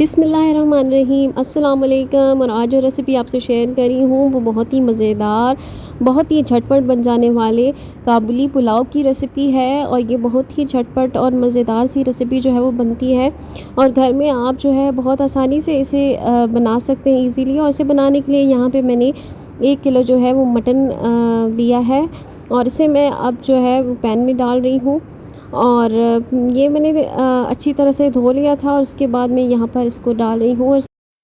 बिस्मिल्लाहिर्रहमानिर्रहीम अस्सलाम वालेकुम। और आज जो रेसिपी आपसे शेयर करी हूँ वो बहुत ही मज़ेदार, बहुत ही झटपट बन जाने वाले काबुली पुलाव की रेसिपी है। और ये बहुत ही झटपट और मज़ेदार सी रेसिपी जो है वो बनती है और घर में आप जो है बहुत आसानी से इसे बना सकते हैं ईज़िली। और इसे बनाने के लिए यहाँ पे मैंने 1 किलो जो है वो मटन लिया है और इसे मैं अब जो है वो पैन में डाल रही हूँ। और ये मैंने अच्छी तरह से धो लिया था और उसके बाद मैं यहाँ पर इसको डाल रही हूँ। और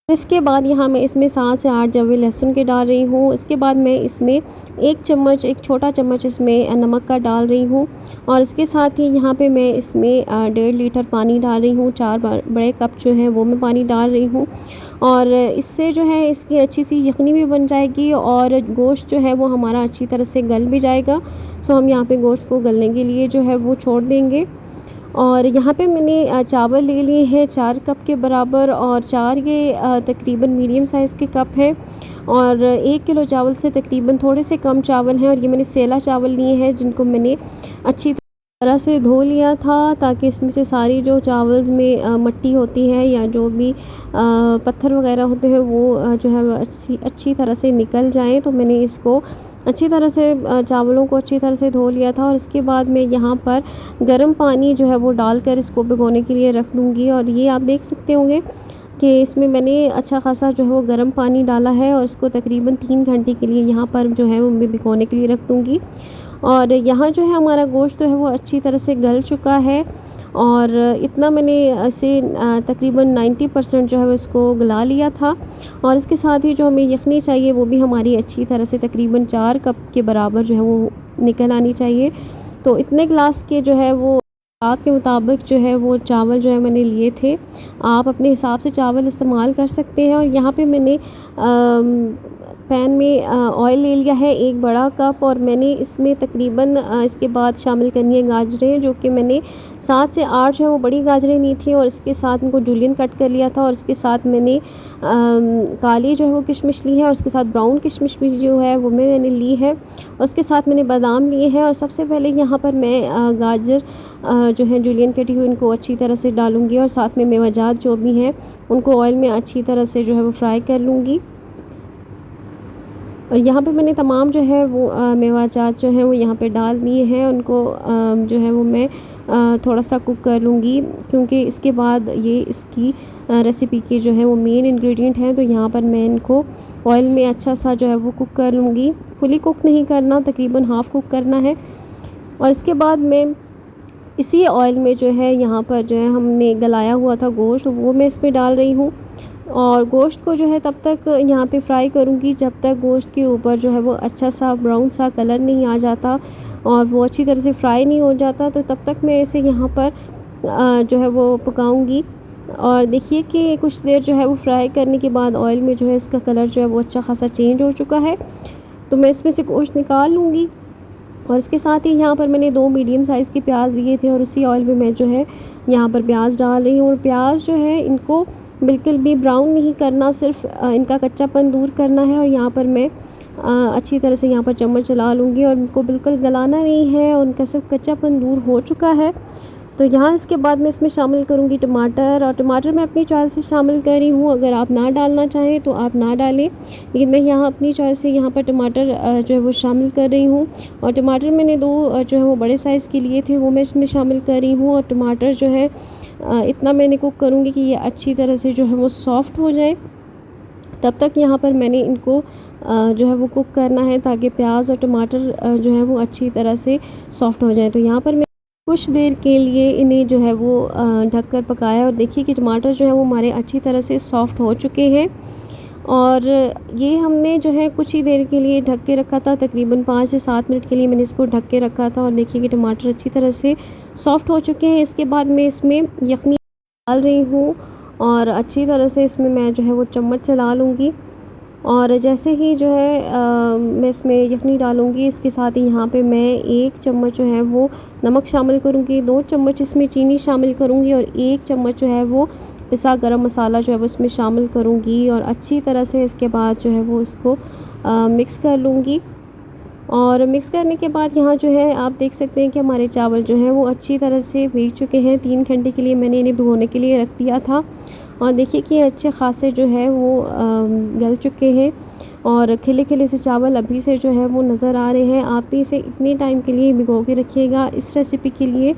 इसके बाद यहाँ मैं इसमें 7 से 8 जवे लहसुन के डाल रही हूँ। इसके बाद मैं इसमें 1 चम्मच, एक छोटा चम्मच इसमें नमक का डाल रही हूँ। और इसके साथ ही यहाँ पे मैं इसमें 1.5 लीटर पानी डाल रही हूँ। 4 बड़े कप जो है वो मैं पानी डाल रही हूँ। और इससे जो है इसकी अच्छी सी यखनी भी बन जाएगी और गोश्त जो है वो हमारा अच्छी तरह से गल भी जाएगा। सो हम यहाँ पे गोश्त को गलने के लिए जो है वो छोड़ देंगे। और यहाँ पे मैंने चावल ले लिए हैं 4 कप के बराबर और 4 ये तकरीबन मीडियम साइज़ के कप हैं। और 1 किलो चावल से तकरीबन थोड़े से कम चावल हैं। और ये मैंने सेला चावल लिए हैं जिनको मैंने अच्छी तरह से धो लिया था ताकि इसमें से सारी जो चावल में मिट्टी होती है या जो भी पत्थर वगैरह होते हैं वो जो है वो अच्छी तरह से निकल जाएं। तो मैंने इसको अच्छी तरह से चावलों को अच्छी तरह से धो लिया था। और इसके बाद मैं यहाँ पर गर्म पानी जो है वो डालकर इसको भिगोने के लिए रख दूँगी। और ये आप देख सकते होंगे कि इसमें मैंने अच्छा खासा जो है वो गर्म पानी डाला है और इसको तकरीबन 3 घंटे के लिए यहाँ पर जो है वो मैं भिगोने के लिए रख दूँगी। और यहाँ जो है हमारा गोश्त जो है वो अच्छी तरह से गल चुका है और इतना मैंने इसे तकरीबन 90% जो है वो इसको गला लिया था। और इसके साथ ही जो हमें यखनी चाहिए वो भी हमारी अच्छी तरह से तकरीबन 4 कप के बराबर जो है वो निकल आनी चाहिए। तो इतने गिलास के जो है वो आग के मुताबिक जो है वो चावल जो है मैंने लिए थे। आप अपने हिसाब से चावल इस्तेमाल कर सकते हैं। और यहाँ पे मैंने पैन में ऑयल ले लिया है 1 बड़ा कप और मैंने इसमें तकरीबन इसके बाद शामिल करनी है गाजरें, जो कि मैंने 7 से 8 जो है वो बड़ी गाजरें ली थी और इसके साथ इनको जूलियन कट कर लिया था। और इसके साथ मैंने काली जो है वो किशमिश ली है और उसके साथ ब्राउन किशमिश भी जो है वो मैंने ली है। और उसके साथ मैंने बादाम लिए हैं। और सबसे पहले यहाँ पर मैं गाजर जो है जूलियन कटी हुई इनको अच्छी तरह से डालूँगी और साथ में मेवाजात जो भी हैं उनको ऑयल में अच्छी तरह से जो है वो फ्राई कर लूँगी। और यहाँ पे मैंने तमाम जो है वो मेवाजात जो हैं वो यहाँ पे डाल दिए हैं। उनको जो है वो मैं थोड़ा सा कुक कर लूँगी क्योंकि इसके बाद ये इसकी रेसिपी के जो है वो मेन इंग्रेडिएंट हैं। तो यहाँ पर मैं इनको ऑयल में अच्छा सा जो है वो कुक कर लूँगी। फुली कुक नहीं करना, तकरीबन हाफ़ कुक करना है। और इसके बाद मैं इसी ऑयल में जो है यहाँ पर जो है हमने गलाया हुआ था गोश्त वो मैं इसमें डाल रही हूँ। और गोश्त को जो है तब तक यहाँ पे फ्राई करूँगी जब तक गोश्त के ऊपर जो है वो अच्छा सा ब्राउन सा कलर नहीं आ जाता और वो अच्छी तरह से फ्राई नहीं हो जाता। तो तब तक मैं इसे यहाँ पर जो है वो पकाऊँगी। और देखिए कि कुछ देर जो है वो फ्राई करने के बाद ऑयल में जो है इसका कलर जो है वो अच्छा खासा चेंज हो चुका है। तो मैं इसमें से गोश्त निकाल लूँगी। और इसके साथ ही यहाँ पर मैंने 2 मीडियम साइज़ के प्याज लिए थे और उसी ऑयल में मैं जो है यहाँ पर प्याज डाल रही हूँ। और प्याज जो है इनको बिल्कुल भी ब्राउन नहीं करना, सिर्फ इनका कच्चापन दूर करना है। और यहाँ पर मैं अच्छी तरह से यहाँ पर चम्मच चला लूँगी और इनको बिल्कुल गलाना नहीं है, उनका सिर्फ कच्चापन दूर हो चुका है। तो यहाँ इसके बाद मैं इसमें शामिल करूँगी टमाटर। और टमाटर मैं अपनी चॉइस से शामिल कर रही हूँ, अगर आप ना डालना चाहें तो आप ना डालें, लेकिन मैं यहाँ अपनी चॉइस से यहाँ पर टमाटर जो है वो शामिल कर रही हूँ। और टमाटर मैंने 2 जो है वो बड़े साइज़ के लिए थे वो मैं इसमें शामिल कर रही हूँ। और टमाटर जो है इतना मैंने कुक करूँगी कि ये अच्छी तरह से जो है वो सॉफ़्ट हो जाए। तब तक यहाँ पर मैंने इनको जो है वो कुक करना है ताकि प्याज और टमाटर जो है वो अच्छी तरह से सॉफ़्ट हो जाए। तो यहाँ पर मैं कुछ देर के लिए इन्हें जो है वो ढककर पकाया और देखिए कि टमाटर जो है वो हमारे अच्छी तरह से सॉफ़्ट हो चुके हैं। और ये हमने जो है कुछ ही देर के लिए ढक के रखा था, तकरीबन 5 से 7 मिनट के लिए मैंने इसको ढक के रखा था। और देखिए कि टमाटर अच्छी तरह से सॉफ़्ट हो चुके हैं। इसके बाद मैं इसमें यखनी डाल रही हूँ और अच्छी तरह से इसमें मैं जो है वो चम्मच चला लूँगी। और जैसे ही जो है मैं इसमें यखनी डालूँगी इसके साथ ही यहाँ पे मैं 1 चम्मच जो है वो नमक शामिल करूँगी, 2 चम्मच इसमें चीनी शामिल करूँगी और 1 चम्मच जो है वो पिसा गरम मसाला जो है वो इसमें शामिल करूँगी। और अच्छी तरह से इसके बाद जो है वो इसको मिक्स कर लूँगी। और मिक्स करने के बाद यहाँ जो है आप देख सकते हैं कि हमारे चावल जो हैं वो अच्छी तरह से भीग चुके हैं। 3 घंटे के लिए मैंने इन्हें भिगोने के लिए रख दिया था। और देखिए कि अच्छे ख़ासे जो है वो गल चुके हैं और खिले-खिले से चावल अभी से जो है वो नज़र आ रहे हैं। आप भी इसे इतने टाइम के लिए भिगो के रखिएगा इस रेसिपी के लिए।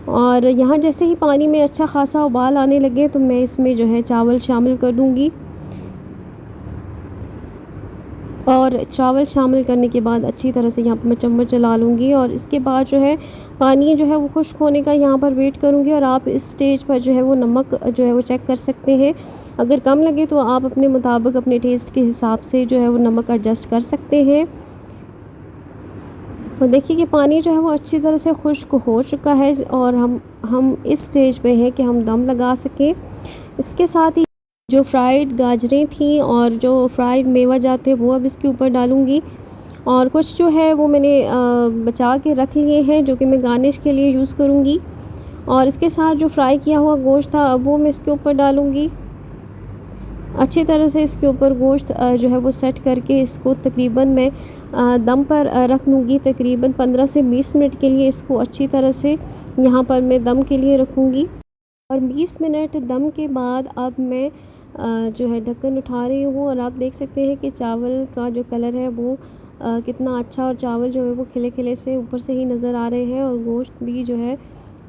और यहाँ जैसे ही पानी में अच्छा ख़ासा उबाल आने लगे तो मैं इसमें जो है चावल शामिल कर दूँगी। और चावल शामिल करने के बाद अच्छी तरह से यहाँ पर मैं चम्मच चला लूँगी और इसके बाद जो है पानी जो है वो खुश्क होने का यहाँ पर वेट करूँगी। और आप इस स्टेज पर जो है वो नमक जो है वो चेक कर सकते हैं। अगर कम लगे तो आप अपने मुताबिक अपने टेस्ट के हिसाब से जो है वो नमक एडजस्ट कर सकते हैं। और देखिए कि पानी जो है वो अच्छी तरह से खुश्क हो चुका है और हम इस स्टेज पे हैं कि हम दम लगा सकें। इसके साथ ही जो फ्राइड गाजरें थीं और जो फ्राइड मेवा जात थे वो अब इसके ऊपर डालूँगी। और कुछ जो है वो मैंने बचा के रख लिए हैं जो कि मैं गार्निश के लिए यूज़ करूँगी। और इसके साथ जो फ्राई किया हुआ गोश्त था अब वो मैं इसके ऊपर डालूँगी। अच्छी तरह से इसके ऊपर गोश्त जो है वो सेट करके इसको तकरीबन मैं दम पर रख लूँगी। तकरीबन 15 से 20 मिनट के लिए इसको अच्छी तरह से यहाँ पर मैं दम के लिए रखूँगी। और 20 मिनट दम के बाद अब मैं जो है ढक्कन उठा रही हूँ और आप देख सकते हैं कि चावल का जो कलर है वो कितना अच्छा, और चावल जो है वो खिले-खिले से ऊपर से ही नज़र आ रहे हैं और गोश्त भी जो है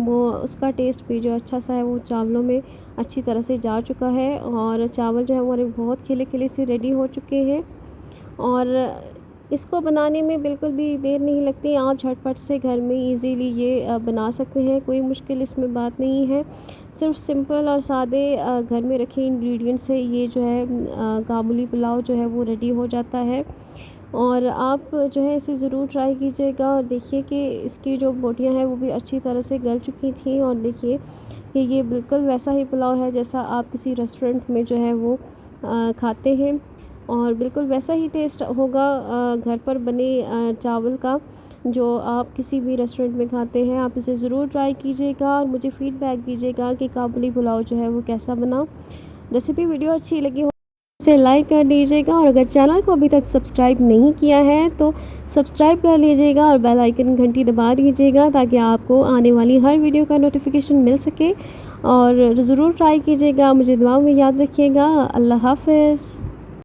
वो उसका टेस्ट भी जो अच्छा सा है वो चावलों में अच्छी तरह से जा चुका है। और चावल जो है हमारे बहुत खिले-खिले से रेडी हो चुके हैं और इसको बनाने में बिल्कुल भी देर नहीं लगती। आप झटपट से घर में इजीली ये बना सकते हैं, कोई मुश्किल इसमें बात नहीं है। सिर्फ सिंपल और सादे घर में रखे इंग्रेडिएंट से ये जो है काबुली पुलाव जो है वो रेडी हो जाता है। और आप जो है इसे ज़रूर ट्राई कीजिएगा और देखिए कि इसकी जो बोटियां हैं वो भी अच्छी तरह से गल चुकी थी। और देखिए कि ये बिल्कुल वैसा ही पुलाव है जैसा आप किसी रेस्टोरेंट में जो है वो खाते हैं और बिल्कुल वैसा ही टेस्ट होगा घर पर बने चावल का जो आप किसी भी रेस्टोरेंट में खाते हैं। आप इसे ज़रूर ट्राई कीजिएगा और मुझे फ़ीडबैक दीजिएगा कि काबुली पुलाव जो है वो कैसा बना। रेसिपी वीडियो अच्छी लगी हो इसे लाइक कर दीजिएगा और अगर चैनल को अभी तक सब्सक्राइब नहीं किया है तो सब्सक्राइब कर लीजिएगा और बेल आइकन घंटी दबा दीजिएगा ताकि आपको आने वाली हर वीडियो का नोटिफिकेशन मिल सके। और ज़रूर ट्राई कीजिएगा, मुझे दुआ में याद रखिएगा। अल्लाह हाफ़िज़।